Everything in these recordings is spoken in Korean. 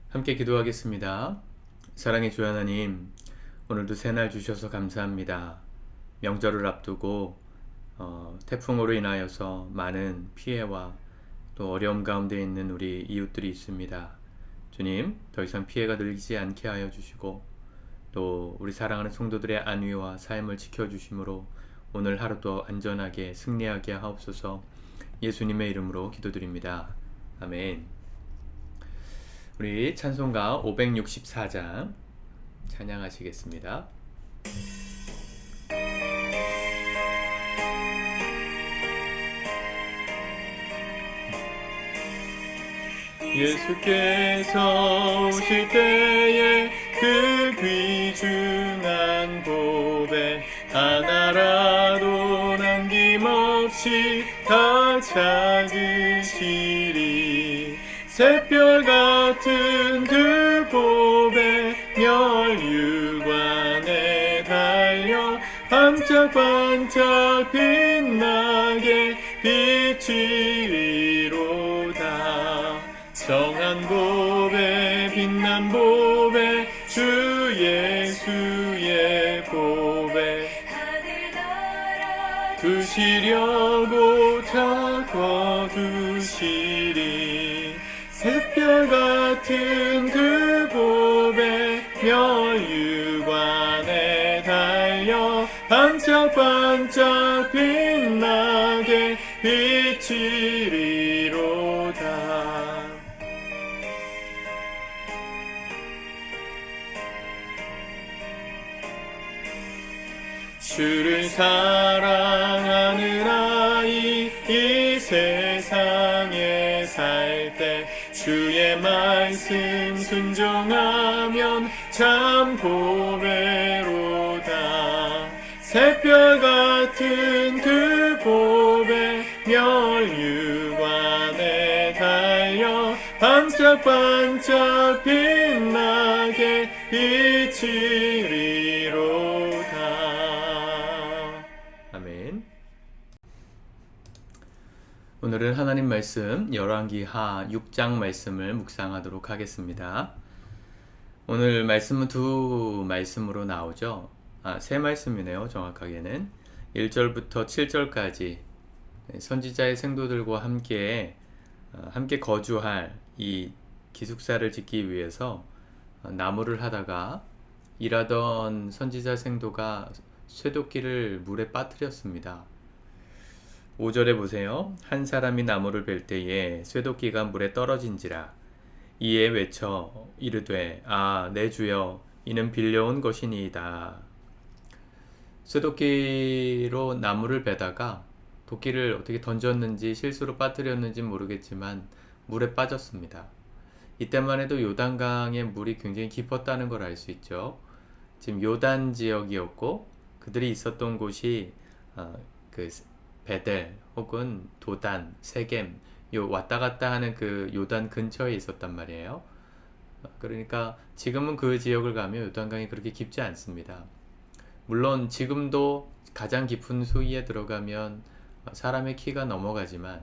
함께 기도하겠습니다. 사랑의 주 하나님, 오늘도 새날 주셔서 감사합니다. 명절을 앞두고 태풍으로 인하여서 많은 피해와 또 어려움 가운데 있는 우리 이웃들이 있습니다. 주님, 더 이상 피해가 늘지 않게 하여 주시고 또 우리 사랑하는 성도들의 안위와 삶을 지켜주심으로 오늘 하루도 안전하게 승리하게 하옵소서. 예수님의 이름으로 기도드립니다. 아멘. 우리 찬송가 564장 찬양하시겠습니다. 예수께서 오실 때에 그 귀중한 보배 하나라도 남김없이 다 찾으시리. 새별 같은 그 보배 멸류관에 달려 반짝반짝 빛나게 비치리로다. 정한 보배 빛난 보배 주 예수의 보배 두시려고 다 거두시리. 햇별 같은 그 보배 멸류관에 달려 반짝반짝 빛나게 비치리로다. 주를 사랑하는 아이 이 세상에 살 때 주의 말씀 순종하면 참 보배로다. 새별 같은 그 보배 멸류관에 달려 반짝반짝 빛나게 비치리로다. 아멘. 오늘은 하나님 말씀 열왕기하 6장 말씀을 묵상하도록 하겠습니다. 오늘 말씀은 두 말씀으로 나오죠. 세 말씀이네요. 정확하게는 1절부터 7절까지 선지자의 생도들과 함께 거주할 이 기숙사를 짓기 위해서 나무를 하다가 일하던 선지자 생도가 쇠도끼를 물에 빠뜨렸습니다. 5절에 보세요. 한 사람이 나무를 벨 때에 쇠도끼가 물에 떨어진지라. 이에 외쳐 이르되 내 주여 이는 빌려온 것이니이다. 쇠도끼로 나무를 베다가 도끼를 어떻게 던졌는지 실수로 빠뜨렸는지 모르겠지만 물에 빠졌습니다. 이때만 해도 요단강의 물이 굉장히 깊었다는 걸 알 수 있죠. 지금 요단 지역이었고 그들이 있었던 곳이 그 베델 혹은 도단, 세겜 왔다 갔다 하는 그 요단 근처에 있었단 말이에요. 그러니까 지금은 그 지역을 가면 요단강이 그렇게 깊지 않습니다. 물론 지금도 가장 깊은 수위에 들어가면 사람의 키가 넘어가지만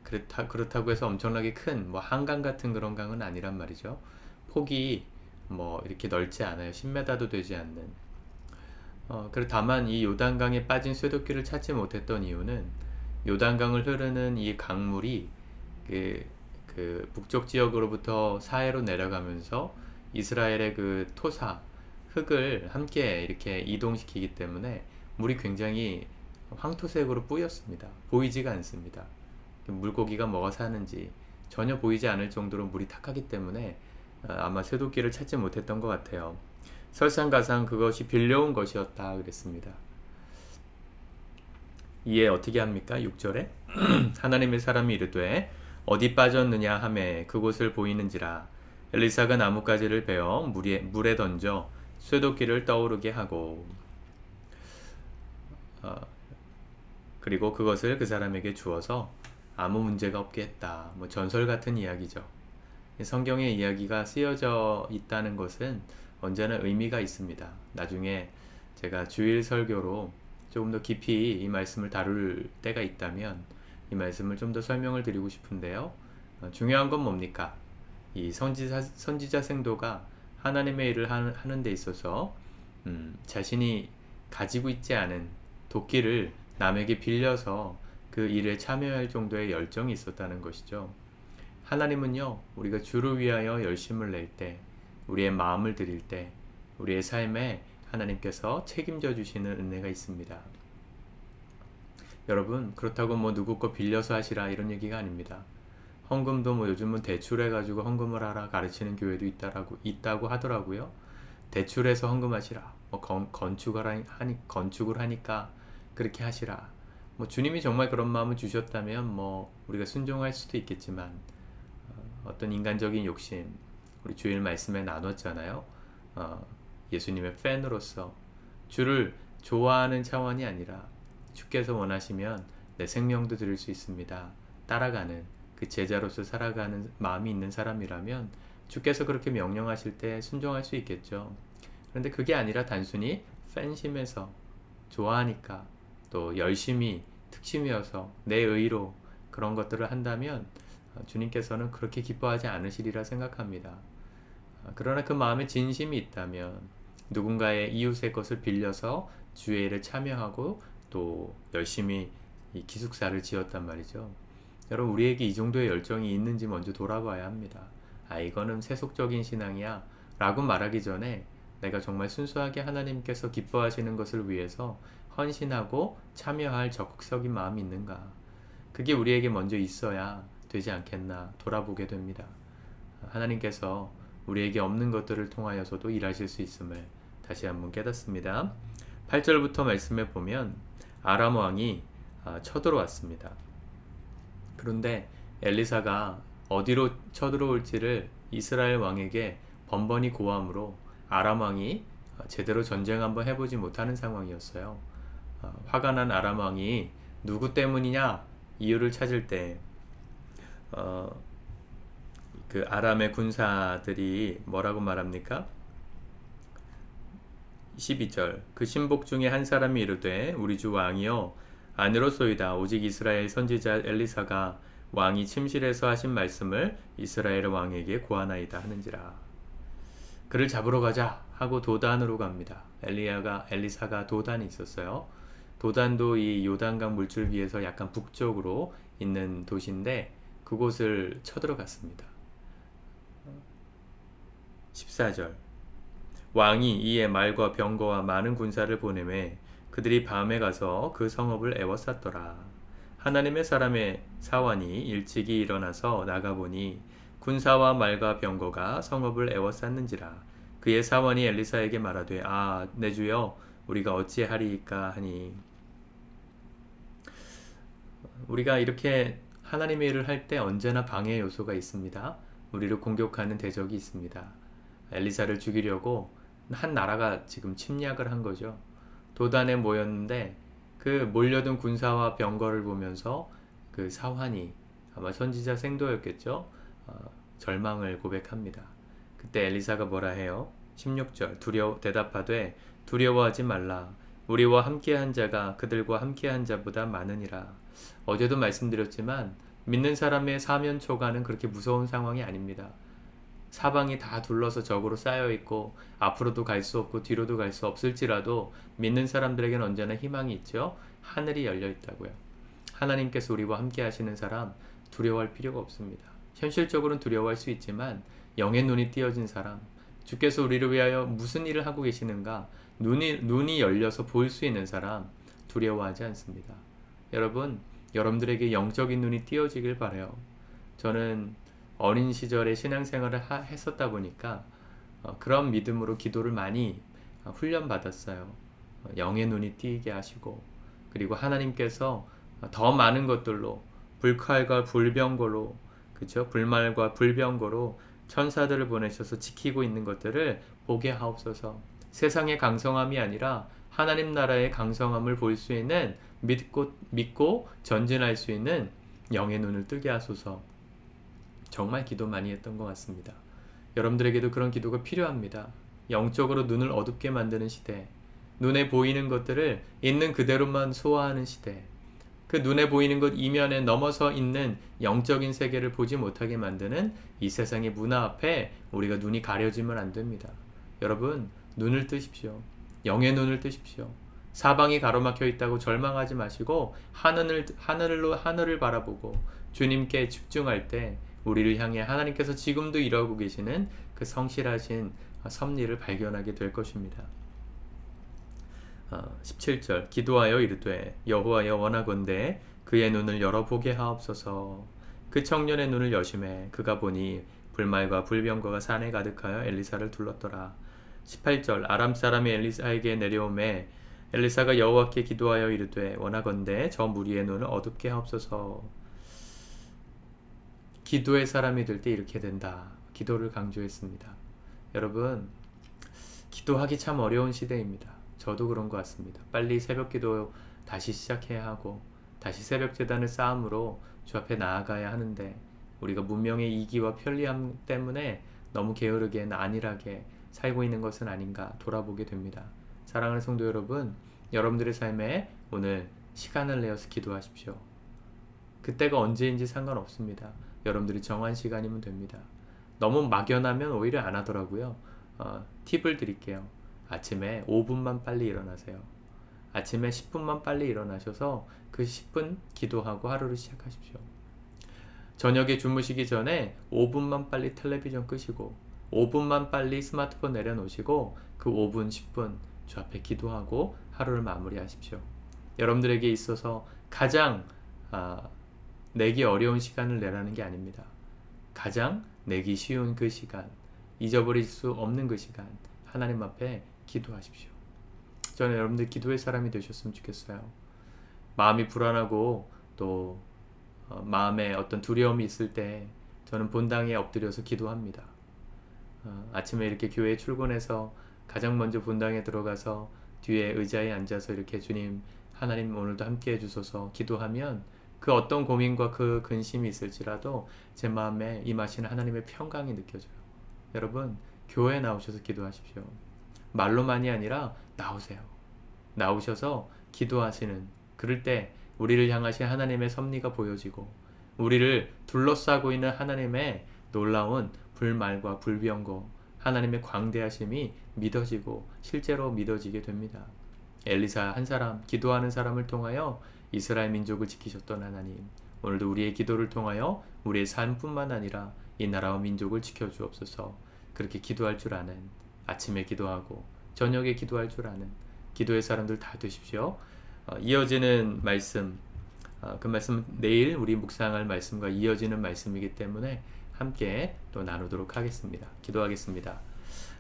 그렇다고 해서 엄청나게 큰 한강 같은 그런 강은 아니란 말이죠. 폭이 이렇게 넓지 않아요. 10m도 되지 않는. 다만 이 요단강에 빠진 쇠도끼를 찾지 못했던 이유는 요단강을 흐르는 이 강물이 그 북쪽 지역으로부터 사해로 내려가면서 이스라엘의 그 토사, 흙을 함께 이렇게 이동시키기 때문에 물이 굉장히 황토색으로 뿌였습니다. 보이지가 않습니다. 물고기가 뭐가 사는지 전혀 보이지 않을 정도로 물이 탁하기 때문에 아마 쇠도끼를 찾지 못했던 것 같아요. 설상가상 그것이 빌려온 것이었다 그랬습니다. 이에 어떻게 합니까? 6절에 하나님의 사람이 이르되 어디 빠졌느냐 하매 그곳을 보이는지라. 엘리사가 나뭇가지를 베어 물에 던져 쇠도끼를 떠오르게 하고 그리고 그것을 그 사람에게 주어서 아무 문제가 없게 했다. 전설 같은 이야기죠. 성경의 이야기가 쓰여져 있다는 것은 언제나 의미가 있습니다. 나중에 제가 주일 설교로 조금 더 깊이 이 말씀을 다룰 때가 있다면 이 말씀을 좀 더 설명을 드리고 싶은데요. 중요한 건 뭡니까? 이 선지자 생도가 하나님의 일을 하는 데 있어서 자신이 가지고 있지 않은 도끼를 남에게 빌려서 그 일에 참여할 정도의 열정이 있었다는 것이죠. 하나님은요, 우리가 주를 위하여 열심을 낼 때, 우리의 마음을 드릴 때, 우리의 삶에 하나님께서 책임져 주시는 은혜가 있습니다. 여러분, 그렇다고 뭐 누구 거 빌려서 하시라 이런 얘기가 아닙니다. 헌금도 뭐 요즘은 대출해가지고 헌금을 하라 가르치는 교회도 있다고 하더라고요. 대출해서 헌금하시라. 뭐 건축을 하니까 그렇게 하시라. 뭐 주님이 정말 그런 마음을 주셨다면 뭐 우리가 순종할 수도 있겠지만 어떤 인간적인 욕심, 우리 주일 말씀에 나눴잖아요. 예수님의 팬으로서 주를 좋아하는 차원이 아니라 주께서 원하시면 내 생명도 드릴 수 있습니다. 따라가는 그 제자로서 살아가는 마음이 있는 사람이라면 주께서 그렇게 명령하실 때 순종할 수 있겠죠. 그런데 그게 아니라 단순히 팬심에서 좋아하니까 또 열심히 특심이어서 내 의로 그런 것들을 한다면 주님께서는 그렇게 기뻐하지 않으시리라 생각합니다. 그러나 그 마음에 진심이 있다면 누군가의 이웃의 것을 빌려서 주의 일에 참여하고 또 열심히 이 기숙사를 지었단 말이죠. 여러분, 우리에게 이 정도의 열정이 있는지 먼저 돌아봐야 합니다. 이거는 세속적인 신앙이야 라고 말하기 전에 내가 정말 순수하게 하나님께서 기뻐하시는 것을 위해서 헌신하고 참여할 적극적인 마음이 있는가, 그게 우리에게 먼저 있어야 되지 않겠나 돌아보게 됩니다. 하나님께서 우리에게 없는 것들을 통하여서도 일하실 수 있음을 다시 한번 깨닫습니다. 8절부터 말씀해 보면 아람 왕이 쳐들어왔습니다. 그런데 엘리사가 어디로 쳐들어올지를 이스라엘 왕에게 번번이 고함으로 아람 왕이 제대로 전쟁 한번 해보지 못하는 상황이었어요. 화가 난 아람 왕이 누구 때문이냐 이유를 찾을 때 그 아람의 군사들이 뭐라고 말합니까? 12절, 그 신복 중에 한 사람이 이르되 우리 주 왕이여 아니로소이다. 오직 이스라엘 선지자 엘리사가 왕이 침실에서 하신 말씀을 이스라엘 왕에게 고하나이다 하는지라. 그를 잡으러 가자 하고 도단으로 갑니다. 엘리사가 도단이 있었어요. 도단도 이 요단강 물줄기에서 약간 북쪽으로 있는 도시인데 그곳을 쳐들어갔습니다. 14절, 왕이 이에 말과 병거와 많은 군사를 보내매 그들이 밤에 가서 그 성읍을 에워쌌더라. 하나님의 사람의 사환이 일찍이 일어나서 나가보니 군사와 말과 병거가 성읍을 에워쌌는지라. 그의 사환이 엘리사에게 말하되 내 주여 우리가 어찌하리이까 하니. 우리가 이렇게 하나님의 일을 할 때 언제나 방해 요소가 있습니다. 우리를 공격하는 대적이 있습니다. 엘리사를 죽이려고 한 나라가 지금 침략을 한 거죠. 도단에 모였는데 그 몰려든 군사와 병거를 보면서 그 사환이, 아마 선지자 생도였겠죠, 절망을 고백합니다. 그때 엘리사가 뭐라 해요? 16절, 대답하되 두려워하지 말라. 우리와 함께한 자가 그들과 함께한 자보다 많으니라. 어제도 말씀드렸지만 믿는 사람의 사면 초가는 그렇게 무서운 상황이 아닙니다. 사방이 다 둘러서 적으로 쌓여있고 앞으로도 갈 수 없고 뒤로도 갈 수 없을지라도 믿는 사람들에게는 언제나 희망이 있죠. 하늘이 열려있다고요. 하나님께서 우리와 함께 하시는 사람 두려워할 필요가 없습니다. 현실적으로는 두려워할 수 있지만 영의 눈이 띄어진 사람, 주께서 우리를 위하여 무슨 일을 하고 계시는가 눈이 열려서 볼 수 있는 사람 두려워하지 않습니다. 여러분들에게 영적인 눈이 띄어지길 바라요. 저는 어린 시절에 신앙생활을 했었다 보니까 그런 믿음으로 기도를 많이 훈련받았어요. 영의 눈이 띄게 하시고, 그리고 하나님께서 더 많은 것들로 불칼과 불병거로, 그렇죠? 불말과 불병거로 천사들을 보내셔서 지키고 있는 것들을 보게 하옵소서. 세상의 강성함이 아니라 하나님 나라의 강성함을 볼 수 있는 믿고 전진할 수 있는 영의 눈을 뜨게 하소서. 정말 기도 많이 했던 것 같습니다. 여러분들에게도 그런 기도가 필요합니다. 영적으로 눈을 어둡게 만드는 시대, 눈에 보이는 것들을 있는 그대로만 소화하는 시대, 그 눈에 보이는 것 이면에 넘어서 있는 영적인 세계를 보지 못하게 만드는 이 세상의 문화 앞에 우리가 눈이 가려지면 안 됩니다. 여러분, 눈을 뜨십시오. 영의 눈을 뜨십시오. 사방이 가로막혀 있다고 절망하지 마시고 하늘을 바라보고 주님께 집중할 때 우리를 향해 하나님께서 지금도 일하고 계시는 그 성실하신 섭리를 발견하게 될 것입니다. 17절 기도하여 이르되 여호와여 원하건대 그의 눈을 열어보게 하옵소서. 그 청년의 눈을 여심해 그가 보니 불말과 불병거가 산에 가득하여 엘리사를 둘렀더라. 18절 아람 사람이 엘리사에게 내려오매 엘리사가 여호와께 기도하여 이르되 원하건대 저 무리의 눈을 어둡게 하옵소서. 기도의 사람이 될 때 이렇게 된다. 기도를 강조했습니다. 여러분, 기도하기 참 어려운 시대입니다. 저도 그런 것 같습니다. 빨리 새벽 기도 다시 시작해야 하고 다시 새벽 제단을 쌓음으로 주 앞에 나아가야 하는데 우리가 문명의 이기와 편리함 때문에 너무 게으르게 안일하게 살고 있는 것은 아닌가 돌아보게 됩니다. 사랑하는 성도 여러분, 여러분들의 삶에 오늘 시간을 내어서 기도하십시오. 그때가 언제인지 상관없습니다. 여러분들이 정한 시간이면 됩니다. 너무 막연하면 오히려 안 하더라고요. 팁을 드릴게요. 아침에 5분만 빨리 일어나세요. 아침에 10분만 빨리 일어나셔서 그 10분 기도하고 하루를 시작하십시오. 저녁에 주무시기 전에 5분만 빨리 텔레비전 끄시고 5분만 빨리 스마트폰 내려놓으시고 그 5분, 10분 주 앞에 기도하고 하루를 마무리하십시오. 여러분들에게 있어서 가장 내기 어려운 시간을 내라는 게 아닙니다. 가장 내기 쉬운 그 시간, 잊어버릴 수 없는 그 시간, 하나님 앞에 기도하십시오. 저는 여러분들 기도의 사람이 되셨으면 좋겠어요. 마음이 불안하고 또 마음에 어떤 두려움이 있을 때 저는 본당에 엎드려서 기도합니다. 아침에 이렇게 교회에 출근해서 가장 먼저 본당에 들어가서 뒤에 의자에 앉아서 이렇게 주님, 하나님 오늘도 함께 해주소서 기도하면 그 어떤 고민과 그 근심이 있을지라도 제 마음에 임하시는 하나님의 평강이 느껴져요. 여러분, 교회에 나오셔서 기도하십시오. 말로만이 아니라 나오세요. 나오셔서 기도하시는, 그럴 때 우리를 향하신 하나님의 섭리가 보여지고 우리를 둘러싸고 있는 하나님의 놀라운 불말과 불병거, 하나님의 광대하심이 믿어지고 실제로 믿어지게 됩니다. 엘리사 한 사람, 기도하는 사람을 통하여 이스라엘 민족을 지키셨던 하나님, 오늘도 우리의 기도를 통하여 우리의 삶뿐만 아니라 이 나라와 민족을 지켜주옵소서. 그렇게 기도할 줄 아는, 아침에 기도하고 저녁에 기도할 줄 아는 기도의 사람들 다 되십시오. 이어지는 말씀, 그 말씀 내일 우리 묵상할 말씀과 이어지는 말씀이기 때문에 함께 또 나누도록 하겠습니다. 기도하겠습니다.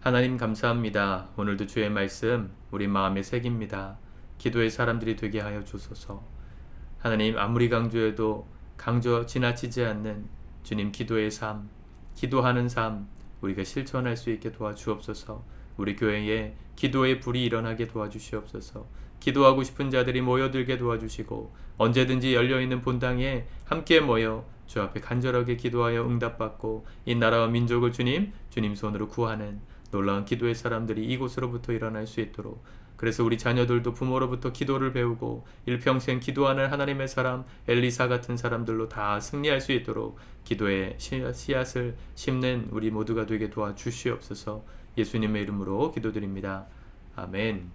하나님 감사합니다. 오늘도 주의 말씀 우리 마음에 새깁니다. 기도의 사람들이 되게 하여 주소서. 하나님, 아무리 강조해도 지나치지 않는 주님 기도의 삶, 기도하는 삶 우리가 실천할 수 있게 도와주옵소서. 우리 교회에 기도의 불이 일어나게 도와주시옵소서. 기도하고 싶은 자들이 모여들게 도와주시고 언제든지 열려있는 본당에 함께 모여 주 앞에 간절하게 기도하여 응답받고 이 나라와 민족을 주님 손으로 구하는 놀라운 기도의 사람들이 이곳으로부터 일어날 수 있도록, 그래서 우리 자녀들도 부모로부터 기도를 배우고 일평생 기도하는 하나님의 사람 엘리사 같은 사람들로 다 승리할 수 있도록 기도의 씨앗을 심는 우리 모두가 되게 도와주시옵소서. 예수님의 이름으로 기도드립니다. 아멘.